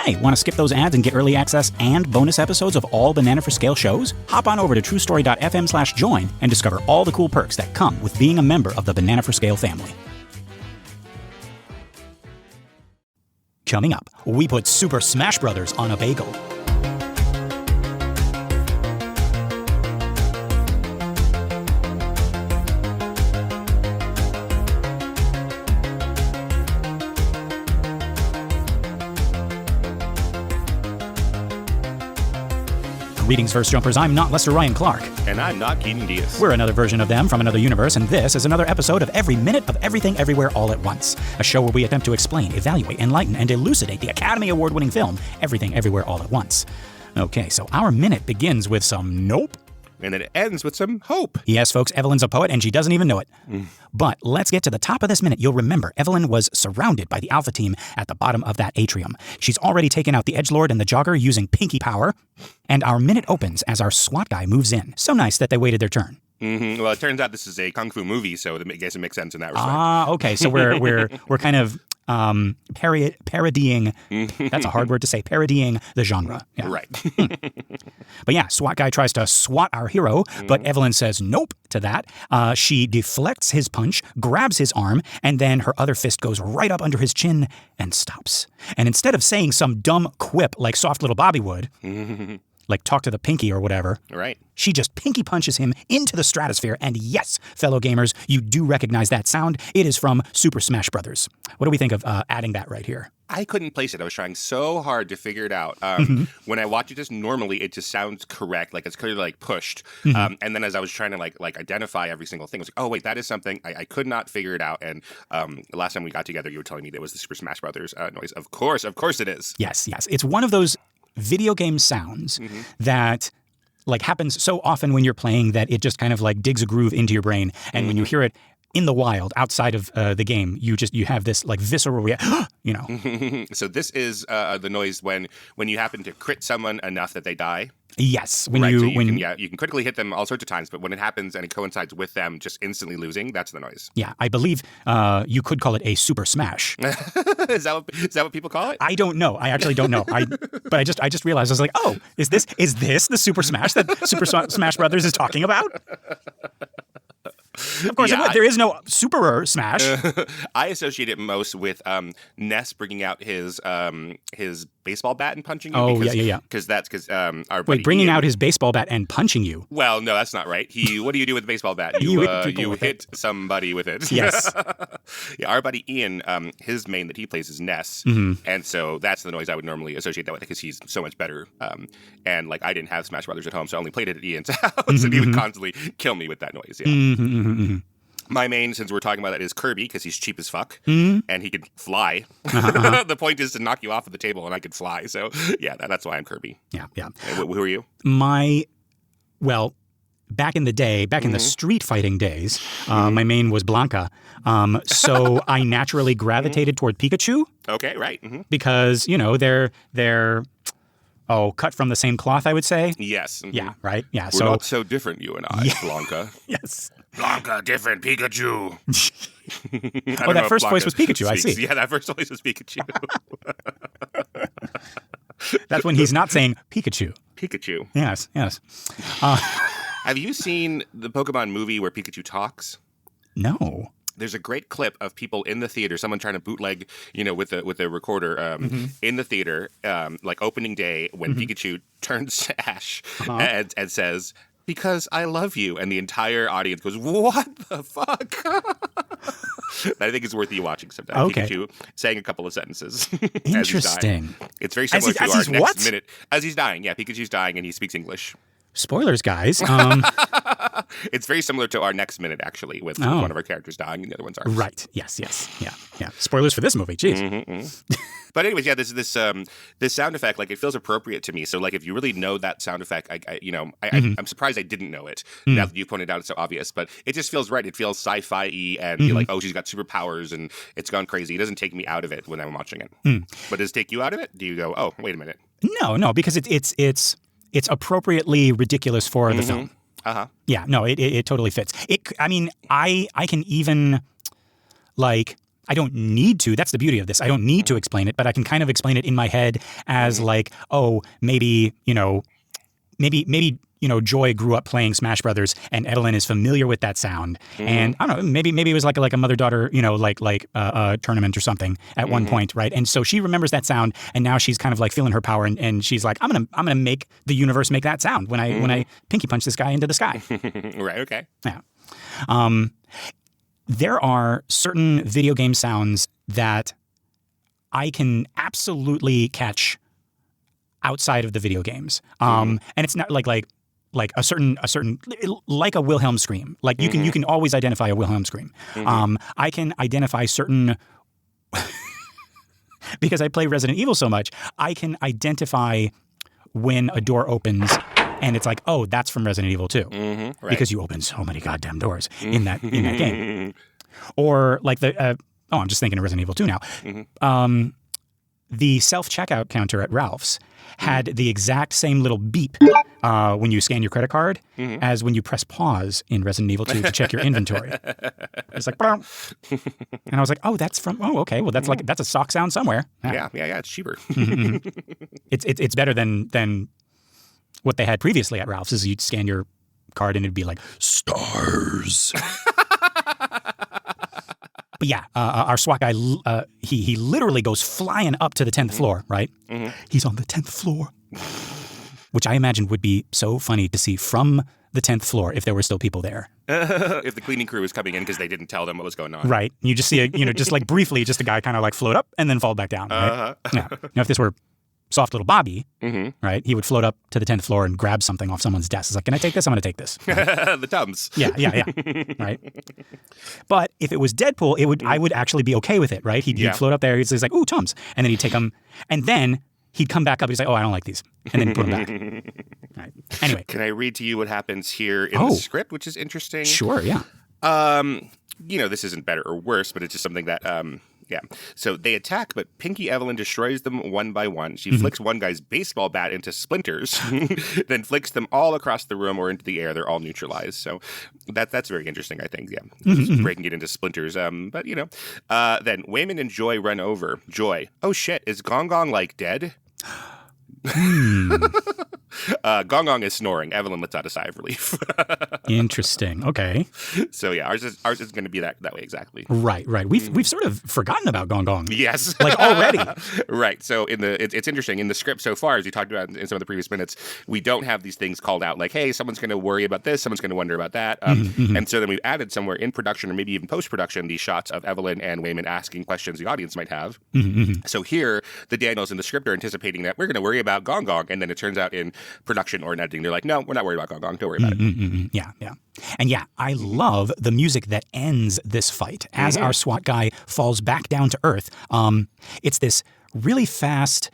Hey, want to skip those ads and get early access and bonus episodes of all Banana for Scale shows? Hop on over to truestory.fm/join and discover all the cool perks that come with being a member of the Banana for Scale family. Coming up, we put Super Smash Brothers on a bagel. Greetings, Verse Jumpers. I'm not Lester Ryan Clark. And I'm not Keaton Diaz. We're another version of them from another universe, and this is another episode of Every Minute of Everything Everywhere All at Once, a show where we attempt to explain, evaluate, enlighten, and elucidate the Academy Award-winning film Everything Everywhere All at Once. Okay, so our minute begins with some nope. And then it ends with some hope. Yes, folks, Evelyn's a poet, and she doesn't even know it. But let's get to the top of this minute. You'll remember Evelyn was surrounded by the Alpha team at the bottom of that atrium. She's already taken out the edgelord and the jogger using pinky power, and our minute opens as our SWAT guy moves in. So nice that they waited their turn. Well, it turns out this is a kung fu movie, so I guess it makes sense in that respect. Okay. So we're kind of parodying. That's a hard word to say. Parodying the genre. Yeah. Right. But yeah, SWAT guy tries to swat our hero, but Evelyn says nope to that. She deflects his punch, grabs his arm, and then her other fist goes right up under his chin and stops. And instead of saying some dumb quip like soft little Bobby would, like talk to the pinky or whatever, right, she just pinky punches him into the stratosphere. And yes, fellow gamers, you do recognize that sound. It is from Super Smash Brothers. What do we think of adding that right here? I couldn't place it. I was trying so hard to figure it out. When I watch it just normally, it just sounds correct. Like it's clearly like pushed. And then as I was trying to like identify every single thing, I was like, oh wait, that is something. I could not figure it out. And last time we got together, you were telling me that it was the Super Smash Brothers noise. Of course it is. Yes. It's one of those video game sounds that like happens so often when you're playing that it just kind of like digs a groove into your brain. And when you hear it in the wild, outside of the game, you have this like visceral reaction, So this is the noise when you happen to crit someone enough that they die. Yes, you can critically hit them all sorts of times, but when it happens and it coincides with them just instantly losing, that's the noise. Yeah, I believe you could call it a super smash. Is that what people call it? I don't know. I actually don't know. But I just realized I was like, oh, is this the super smash that Super Smash Brothers is talking about? Of course, there is no super smash. I associate it most with Ness bringing out his baseball bat and punching you. Oh, yeah. Because our buddy bringing Ian, out his baseball bat and punching you. Well, no, that's not right. What do you do with a baseball bat? You hit somebody with it. Yes. Yeah, our buddy Ian, his main that he plays is Ness, and so that's the noise I would normally associate that with because he's so much better. And like I didn't have Smash Brothers at home, so I only played it at Ian's house, and he would constantly kill me with that noise. Yeah. My main, since we're talking about that, is Kirby, because he's cheap as fuck, and he can fly. The point is to knock you off of the table, and I could fly. So, yeah, that's why I'm Kirby. Yeah. Who are you? Back in the day, in the street fighting days, my main was Blanca. So I naturally gravitated toward Pikachu. Okay, right. Because, they're cut from the same cloth, I would say. Yes. Yeah, right? Yeah. We're not so different, you and I, Blanca. Yes. Blanca, different, Pikachu. That first voice was Pikachu, I see. Yeah, that first voice was Pikachu. That's when he's not saying Pikachu. Pikachu. Yes. Have you seen the Pokemon movie where Pikachu talks? No. There's a great clip of people in the theater, someone trying to bootleg, with a recorder in the theater, like opening day when Pikachu turns to Ash and says, "Because I love you," and the entire audience goes, "What the fuck?" I think it's worth you watching sometime. Okay. Pikachu saying a couple of sentences. Interesting. It's very similar to our next minute. As he's dying, yeah, Pikachu's dying and he speaks English. Spoilers, guys. It's very similar to our next minute, actually, with one of our characters dying and the other ones aren't. Right. Yes. Yeah. Spoilers for this movie. Jeez. But anyways, yeah, this sound effect, like, it feels appropriate to me. So, like, if you really know that sound effect, I'm surprised I didn't know it. Now that you pointed out, it's so obvious. But it just feels right. It feels sci-fi-y, and you're like, oh, she's got superpowers, and it's gone crazy. It doesn't take me out of it when I'm watching it. But does it take you out of it? Do you go, oh, wait a minute? No, because it's appropriately ridiculous for the film. Yeah, no, it totally fits. I can even, like, I don't need to. That's the beauty of this. I don't need to explain it, but I can kind of explain it in my head as like, oh, maybe Joy grew up playing Smash Brothers, and Evelyn is familiar with that sound. And I don't know, maybe it was like a mother-daughter, tournament or something at one point, right? And so she remembers that sound, and now she's kind of like feeling her power, and she's like, I'm gonna make the universe make that sound when I pinky punch this guy into the sky. Right. Okay. Yeah. There are certain video game sounds that I can absolutely catch outside of the video games, and it's not like a certain like a Wilhelm scream. Like you can always identify a Wilhelm scream. I can identify certain because I play Resident Evil so much. I can identify when a door opens. And it's like, oh, that's from Resident Evil 2. Right. Because you open so many goddamn doors in that game. Or like I'm just thinking of Resident Evil 2 now. The self-checkout counter at Ralph's had the exact same little beep when you scan your credit card as when you press pause in Resident Evil 2 to check your inventory. It's like, and I was like, oh, that's from, okay, well, that's a sock sound somewhere. Yeah, it's cheaper. It's better than what they had previously at Ralph's, is you'd scan your card and it'd be like, stars. But yeah, our SWAT guy, he literally goes flying up to the 10th floor, right? He's on the 10th floor, which I imagine would be so funny to see from the 10th floor if there were still people there. If the cleaning crew was coming in because they didn't tell them what was going on. Right. You just see, just like briefly, just a guy kind of like float up and then fall back down. Right? Yeah. Now, if this were soft little Bobby, right, he would float up to the 10th floor and grab something off someone's desk. It's like, can I take this? I'm going to take this. Right? The Tums. Yeah. Right. But if it was Deadpool, I would actually be okay with it, right? He'd float up there. He's like, ooh, Tums. And then he'd take them. And then he'd come back up. He's like, oh, I don't like these. And then put them back. Right. Anyway. Can I read to you what happens here in the script, which is interesting? Sure, yeah. This isn't better or worse, but it's just something that... Yeah. So they attack, but Pinky Evelyn destroys them one by one. She flicks one guy's baseball bat into splinters, then flicks them all across the room or into the air. They're all neutralized. So that's very interesting, I think. Yeah. Just breaking it into splinters. Then Waymond and Joy run over. Joy, oh shit, is Gong Gong like dead? Gong Gong is snoring. Evelyn lets out a sigh of relief. Interesting. Okay. So yeah, ours is going to be that way exactly. Right. We've sort of forgotten about Gong Gong. Yes. Like already. Right. So it's interesting in the script so far, as you talked about in some of the previous minutes, we don't have these things called out like, hey, someone's going to worry about this, someone's going to wonder about that. And so then we've added somewhere in production or maybe even post-production these shots of Evelyn and Waymond asking questions the audience might have. So here, the Daniels in the script are anticipating that we're going to worry about Gong Gong, and then it turns out in production or in editing, they're like, no, we're not worried about Gong Gong. Don't worry about it. Yeah. And yeah, I love the music that ends this fight as our SWAT guy falls back down to earth. It's this really fast.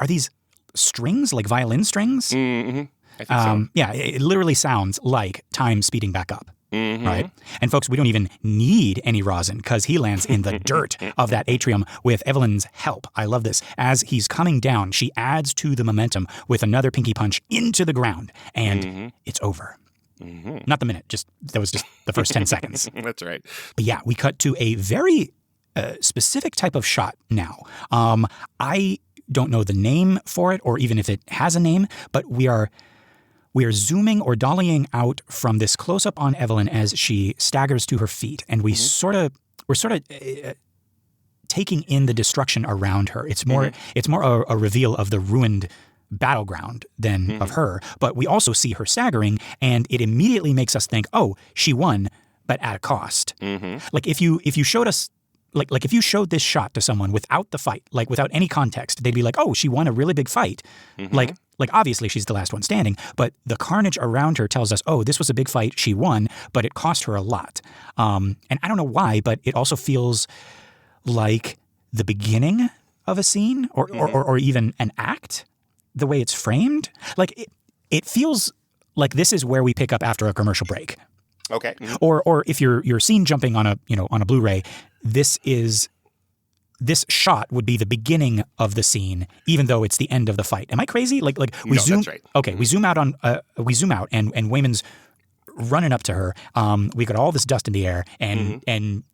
Are these strings, like violin strings? I think so. Yeah, it literally sounds like time speeding back up. Right? And folks, we don't even need any rosin because he lands in the dirt of that atrium with Evelyn's help. I love this. As he's coming down, she adds to the momentum with another pinky punch into the ground, and it's over. Not the minute, that was just the first 10 seconds. That's right. But yeah, we cut to a very specific type of shot now. I don't know the name for it or even if it has a name, but we are zooming or dollying out from this close-up on Evelyn as she staggers to her feet, and we're sort of taking in the destruction around her. It's more a reveal of the ruined battleground than of her, but we also see her staggering, and it immediately makes us think, oh, she won, but at a cost. Like if you showed us. Like if you showed this shot to someone without the fight, like without any context, they'd be like, oh, she won a really big fight. Like obviously she's the last one standing, but the carnage around her tells us, oh, this was a big fight, she won, but it cost her a lot. And I don't know why, but it also feels like the beginning of a scene or even an act, the way it's framed. Like it feels like this is where we pick up after a commercial break. Okay. Or if you're scene jumping on a Blu-ray, this shot would be the beginning of the scene, even though it's the end of the fight. Am I crazy? Like we no, zoom. That's right. Okay, we zoom out and Waymond's running up to her. We got all this dust in the air, and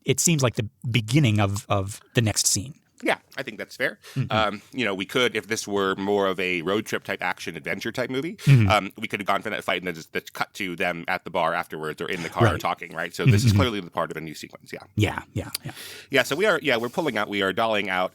it seems like the beginning of the next scene. Yeah, I think that's fair. We could, if this were more of a road trip type action adventure type movie, we could have gone for that fight and then just cut to them at the bar afterwards or in the car talking, right? So this is clearly the part of a new sequence. Yeah. So we're pulling out, we are dollying out,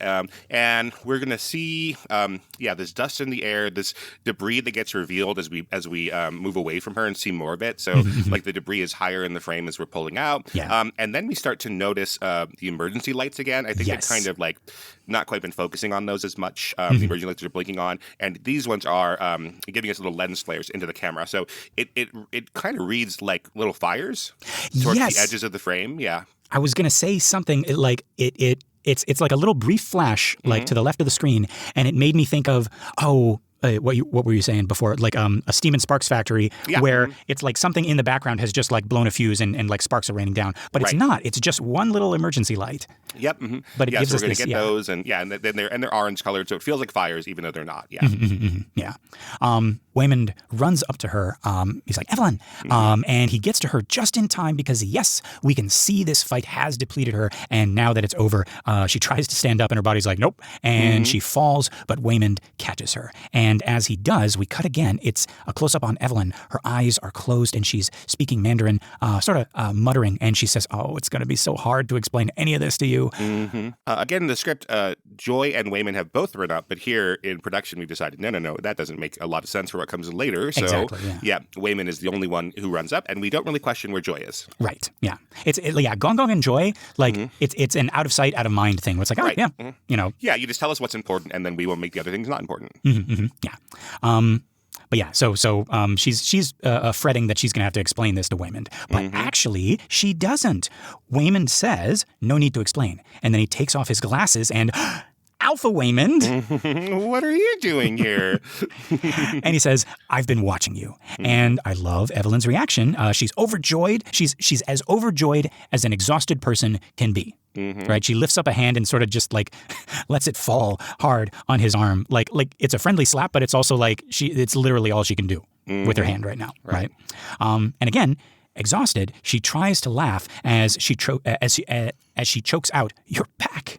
and we're gonna see, this dust in the air, this debris that gets revealed as we move away from her and see more of it. So like the debris is higher in the frame as we're pulling out, and then we start to notice the emergency lights again. I think it's kind of like not quite been focusing on those as much. The emergency lights are blinking on, and these ones are giving us little lens flares into the camera. So it kind of reads like little fires towards the edges of the frame. Yeah, I was gonna say something like it's like a little brief flash like to the left of the screen, and it made me think of what were you saying before? Like a steam and sparks factory where it's like something in the background has just like blown a fuse and like sparks are raining down. But it's not. It's just one little emergency light. Yep. But it gives us we're going this. to get those, and they're orange colored, so it feels like fires even though they're not. Yeah. Yeah. Waymond runs up to her. He's like, Evelyn. And he gets to her just in time because, yes, we can see this fight has depleted her. And now that it's over, she tries to stand up and her body's like, nope. And she falls, but Waymond catches her. And as he does, we cut again. It's a close-up on Evelyn. Her eyes are closed and she's speaking Mandarin, sort of muttering. And she says, it's going to be so hard to explain any of this to you. Again, in the script, Joy and Waymond have both run up. But here in production, we've decided, no, that doesn't make a lot of sense for what comes later. So, Waymond is the only one who runs up. And we don't really question where Joy is. Right, yeah. Gong Gong and Joy, like, it's an out-of-sight, out-of-mind thing. Where it's like, Yeah, you just tell us what's important and then we won't make the other things not important. Yeah. But yeah, so she's fretting that she's going to have to explain this to Waymond. But actually, she doesn't. Waymond says, no need to explain. And then he takes off his glasses and, Alpha Waymond. What are you doing here? And he says, I've been watching you. And I love Evelyn's reaction. She's overjoyed. She's as overjoyed as an exhausted person can be. Right? She lifts up a hand and sort of just like lets it fall hard on his arm. Like it's a friendly slap, but it's also like it's literally all she can do with her hand right now. Right? And again, exhausted, she tries to laugh as she chokes out, "You're back."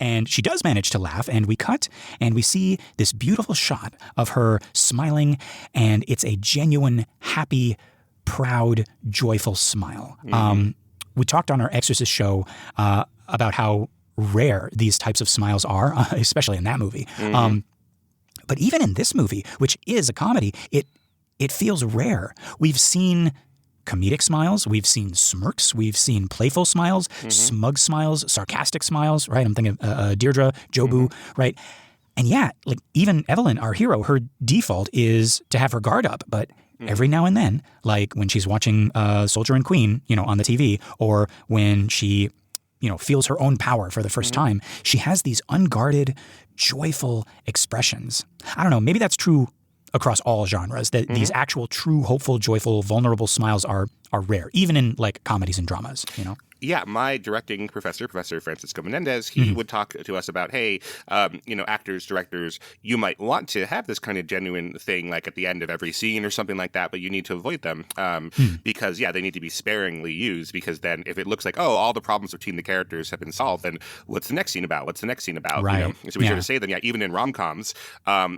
And she does manage to laugh, and we cut, and we see this beautiful shot of her smiling, and it's a genuine, happy, proud, joyful smile. We talked on our Exorcist show about how rare these types of smiles are, especially in that movie. But even in this movie, which is a comedy, it feels rare. We've seen comedic smiles, we've seen smirks, we've seen playful smiles, smug smiles, sarcastic smiles, right? I'm thinking Deirdre, Jobu, right? And yeah, like even Evelyn, our hero, her default is to have her guard up, but every now and then, like when she's watching Soldier and Queen, on the TV, or when she, feels her own power for the first time, she has these unguarded, joyful expressions. I don't know, maybe that's true across all genres, that these actual true, hopeful, joyful, vulnerable smiles are rare, even in like comedies and dramas, Yeah, my directing professor, Professor Francisco Menendez, he would talk to us about, hey, actors, directors, you might want to have this kind of genuine thing like at the end of every scene or something like that, but you need to avoid them because, they need to be sparingly used, because then if it looks like, all the problems between the characters have been solved, then what's the next scene about? What's the next scene about? Right. So we sort of say them, even in rom-coms,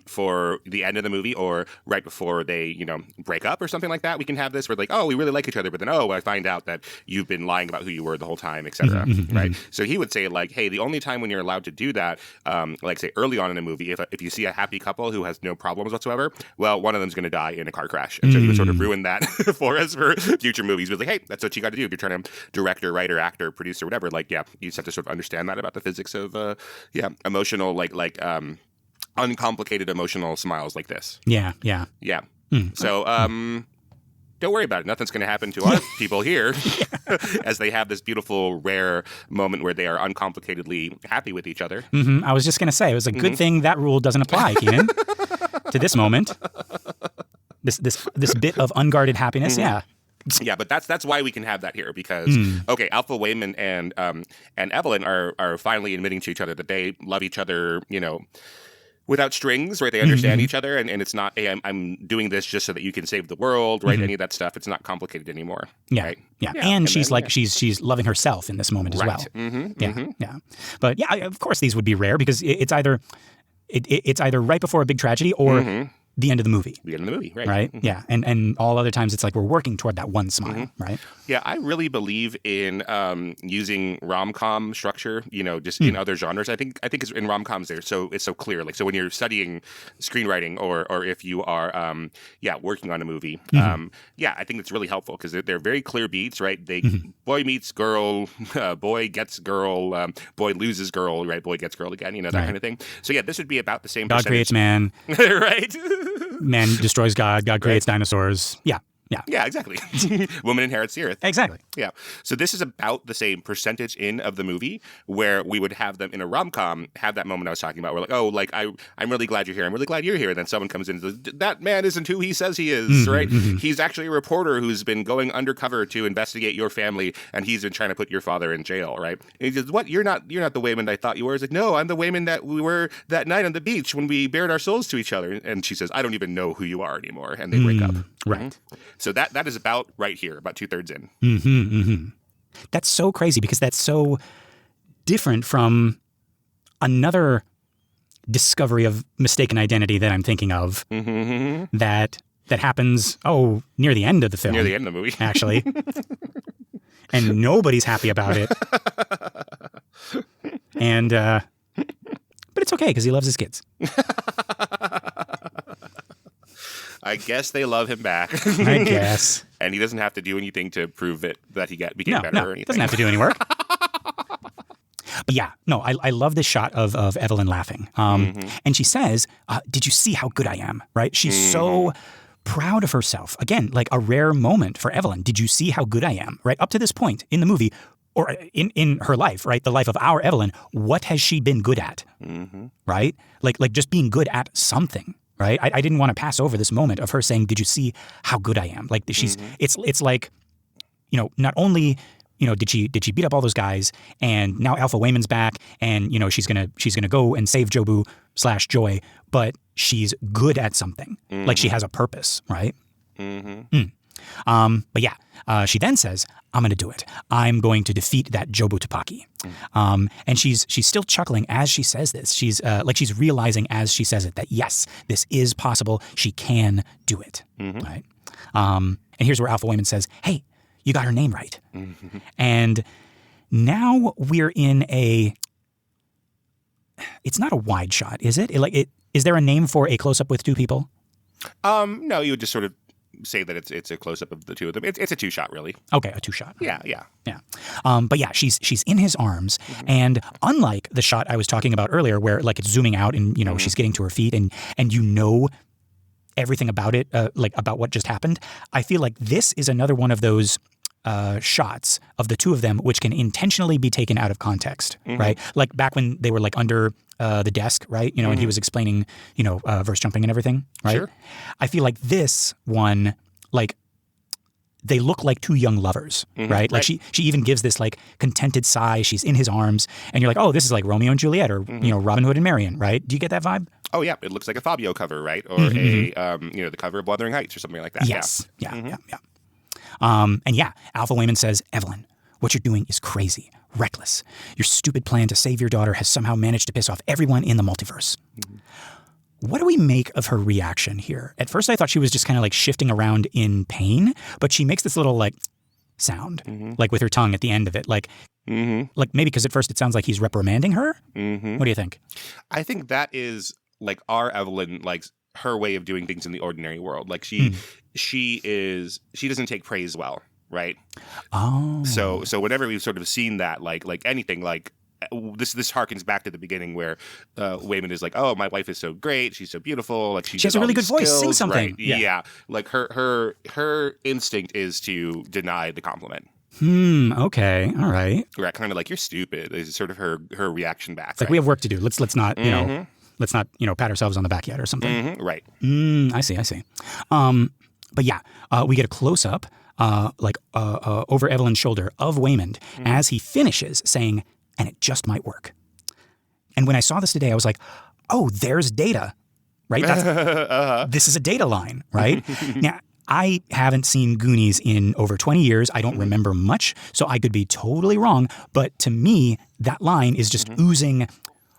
for the end of the movie or right before they, break up or something like that, we can have this where like, we really like each other, but then, I find out that you've been lying about who you were the whole time, etc. Right? So he would say like, hey, the only time when you're allowed to do that, like say early on in a movie, if you see a happy couple who has no problems whatsoever, well, one of them's going to die in a car crash. And so he would sort of ruin that for us for future movies. He was like, hey, that's what you got to do if you're trying to direct or writer, actor, producer, whatever. Like, you just have to sort of understand that about the physics of, emotional, like uncomplicated emotional smiles like this. Yeah. So, don't worry about it. Nothing's going to happen to our people here as they have this beautiful, rare moment where they are uncomplicatedly happy with each other. I was just going to say, it was a good thing that rule doesn't apply, Keenan, to this moment. This bit of unguarded happiness, yeah. Yeah, but that's why we can have that here because, Alpha Waymond and Evelyn are finally admitting to each other that they love each other, without strings, right? They understand each other, and it's not, hey, I'm doing this just so that you can save the world, right? Any of that stuff. It's not complicated anymore. Yeah, right? yeah. And she's then, she's loving herself in this moment as well. Yeah. But yeah, of course these would be rare because it's either right before a big tragedy or the end of the movie. The end of the movie, right? Right? Yeah. And all other times it's like we're working toward that one smile, right? Yeah, I really believe in using rom-com structure, just in other genres. I think it's in rom-coms it's so clear. Like, so when you're studying screenwriting or if you are working on a movie, I think it's really helpful because they're very clear beats, right? They boy meets girl, boy gets girl, boy loses girl, right? Boy gets girl again, that kind of thing. So yeah, this would be about the same God creates man. Right? Man destroys God. God creates dinosaurs. Yeah. Yeah, exactly. Woman inherits the earth. Exactly. Yeah. So this is about the same percentage in of the movie where we would have them in a rom-com have that moment I was talking about. We're like, oh, like I'm really glad you're here. I'm really glad you're here. And then someone comes in and says, that man isn't who he says he is, right? He's actually a reporter who's been going undercover to investigate your family, and he's been trying to put your father in jail, right? And he says, what? You're not the Waymond I thought you were. It's like, no, I'm the Waymond that we were that night on the beach when we bared our souls to each other. And she says, I don't even know who you are anymore. And they break up. Right. So that is about right here, about 2/3 in. That's so crazy because that's so different from another discovery of mistaken identity that I'm thinking of that happens, near the end of the film. Near the end of the movie. Actually. And nobody's happy about it. And, but it's okay because he loves his kids. I guess they love him back. I guess. And he doesn't have to do anything to prove that he became better or anything. Doesn't have to do any work. But yeah, no, I love this shot of Evelyn laughing. And she says, did you see how good I am? Right? She's so proud of herself. Again, like a rare moment for Evelyn. Did you see how good I am? Right? Up to this point in the movie, or in her life, right? The life of our Evelyn, what has she been good at? Right? Like just being good at something. Right? I didn't want to pass over this moment of her saying, did you see how good I am? Like she's, it's like, not only, did she beat up all those guys and now Alpha Waymond's back and, she's going to go and save Jobu / Joy, but she's good at something. Like she has a purpose, right? But yeah, she then says, I'm going to do it. I'm going to defeat that Jobu Tupaki. And she's still chuckling as she says this. She's she's realizing as she says it that yes, this is possible. She can do it. Right? And here's where Alpha Waymond says, hey, you got her name right. And now we're in it's not a wide shot, is it? Is there a name for a close-up with two people? No, you would just sort of say that it's a close-up of the two of them. It's a two-shot, really. Okay, a two-shot. Yeah. But yeah, she's in his arms, and unlike the shot I was talking about earlier, where like it's zooming out and she's getting to her feet, and everything about it, about what just happened. I feel like this is another one of those shots of the two of them, which can intentionally be taken out of context, right? Like back when they were like under the desk, right? And he was explaining, verse jumping and everything, right? Sure. I feel like this one, like, they look like two young lovers, right? Like she even gives this like contented sigh. She's in his arms, and you're like, oh, this is like Romeo and Juliet, or Robin Hood and Marian, right? Do you get that vibe? Oh yeah, it looks like a Fabio cover, right? Or the cover of Wuthering Heights or something like that. Yes, yeah. And yeah, Alpha Waymond says, Evelyn, what you're doing is crazy, reckless. Your stupid plan to save your daughter has somehow managed to piss off everyone in the multiverse. What do we make of her reaction here? At first I thought she was just kind of like shifting around in pain, but she makes this little like sound, like with her tongue at the end of it. Like maybe because at first it sounds like he's reprimanding her. What do you think? I think that is like our Evelyn, like her way of doing things in the ordinary world. Like she doesn't take praise well, right? Oh. So whenever we've sort of seen that, like anything, like this harkens back to the beginning where Waymond is like, oh, my wife is so great, she's so beautiful, like she has a really good voice, sing something. Right? Yeah. Like her instinct is to deny the compliment. Okay, all right. Right, kind of like, you're stupid is sort of her reaction back. It's like, we have work to do. Let's not let's not pat ourselves on the back yet or something. Right. I see. But yeah, we get a close up over Evelyn's shoulder of Waymond as he finishes saying, and it just might work. And when I saw this today, I was like, oh, there's data, right? This is a data line, right? Now, I haven't seen Goonies in over 20 years. I don't remember much, so I could be totally wrong. But to me, that line is just oozing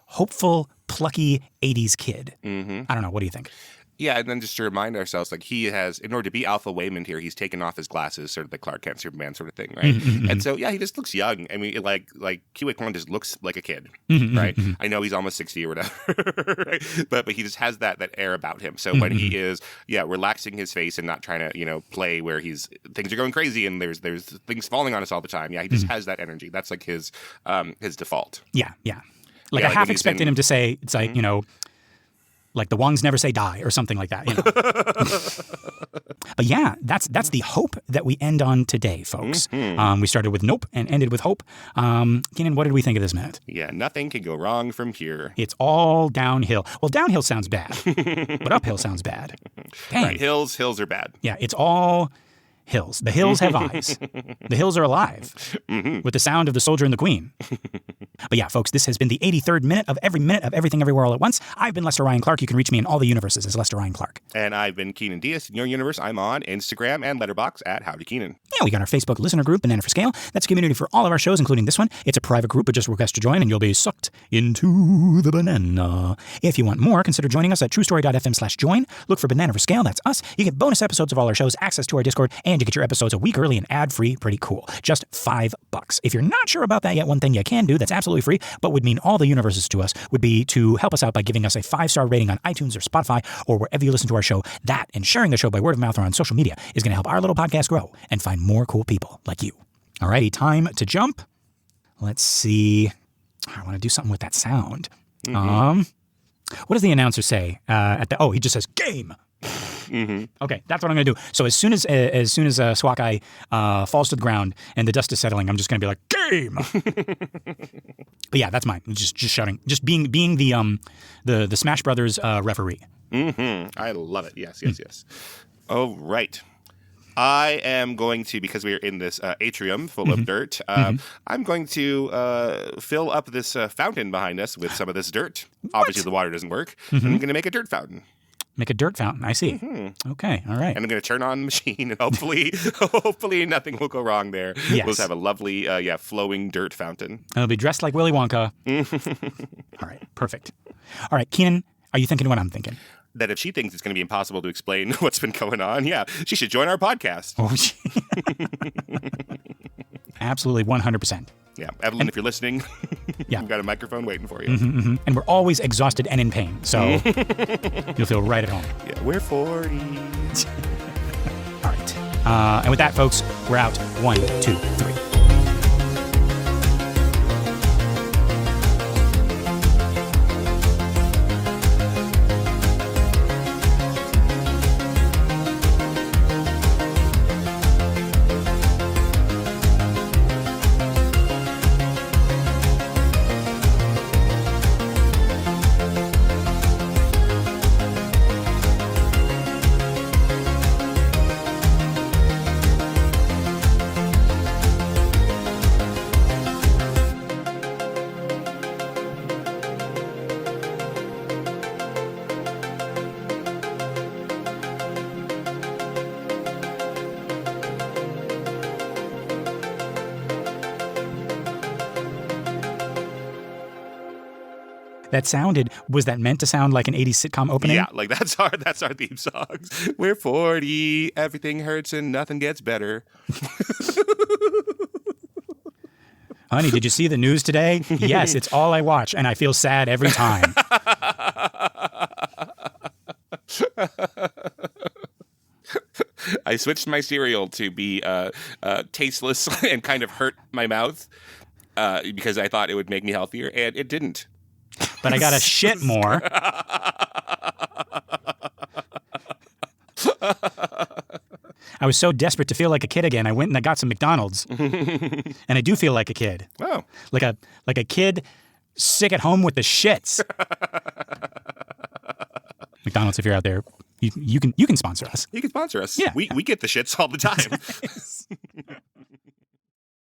hopeful, plucky 80s kid. I don't know. What do you think? Yeah, and then just to remind ourselves, like he has, in order to be Alpha Waymond here, he's taken off his glasses, sort of the Clark Kent Superman sort of thing, right? And so, yeah, he just looks young. I mean, like Kiwi Kwan just looks like a kid, right? I know he's almost 60 or whatever, right? but he just has that air about him. So when he is, relaxing his face and not trying to, play where things are going crazy and there's things falling on us all the time. Yeah, he just has that energy. That's like his default. Yeah. Like I half expected him to say, it's like, like the Wongs never say die or something like that. But yeah, that's the hope that we end on today, folks. We started with nope and ended with hope. Keenan, what did we think of this minute? Yeah, nothing can go wrong from here. It's all downhill. Well, downhill sounds bad, but uphill sounds bad. Dang. Right, hills are bad. Yeah, it's all hills. The hills have eyes. The hills are alive with the sound of the soldier and the queen. But yeah, folks, this has been the 83rd minute of everything everywhere all at once. I've been Lester Ryan Clark. You can reach me in all the universes as Lester Ryan Clark. And I've been Keenan Diaz. In your universe, I'm on Instagram and Letterboxd at Howdy Keenan. Yeah, we got our Facebook listener group, Banana for Scale. That's a community for all of our shows, including this one. It's a private group, but just request to join and you'll be sucked into the banana. If you want more, consider joining us at truestory.fm/join. Look for Banana for Scale. That's us. You get bonus episodes of all our shows, access to our Discord, and you get your episodes a week early and ad-free. Pretty cool. Just $5. If you're not sure about that yet, one thing you can do that's absolutely free, but would mean all the universes to us, would be to help us out by giving us a 5-star rating on iTunes or Spotify or wherever you listen to our show. That and sharing the show by word of mouth or on social media is going to help our little podcast grow and find more cool people like you. Alrighty, time to jump. Let's see. I want to do something with that sound. What does the announcer say? He just says game. Okay, that's what I'm going to do. So as soon as SWAT guy falls to the ground and the dust is settling, I'm just going to be like game. But yeah, that's mine. Just shouting, just being the Smash Brothers referee. I love it. Yes. All right. I am going to, because we are in this atrium full of dirt, I'm going to fill up this fountain behind us with some of this dirt. Obviously, the water doesn't work. And I'm going to make a dirt fountain. Make a dirt fountain. I see. Okay. All right. And I'm going to turn on the machine, and hopefully nothing will go wrong there. Yes. We'll just have a lovely, flowing dirt fountain. It'll be dressed like Willy Wonka. All right. Perfect. All right, Keenan, are you thinking what I'm thinking? That if she thinks it's going to be impossible to explain what's been going on, she should join our podcast. Absolutely, 100%. Yeah, Evelyn, if you're listening, we've got a microphone waiting for you. And we're always exhausted and in pain, so you'll feel right at home. Yeah, we're 40. All right. And with that, folks, we're out. 1, 2, 3. Was that meant to sound like an 80s sitcom opening? Yeah, like that's our theme songs. We're 40, everything hurts and nothing gets better. Honey, did you see the news today? Yes, it's all I watch, and I feel sad every time. I switched my cereal to be tasteless and kind of hurt my mouth because I thought it would make me healthier, and it didn't. But I gotta shit more. I was so desperate to feel like a kid again. I went and I got some McDonald's, and I do feel like a kid. Oh, like a kid sick at home with the shits. McDonald's, if you're out there, you can sponsor us. You can sponsor us. Yeah. We get the shits all the time.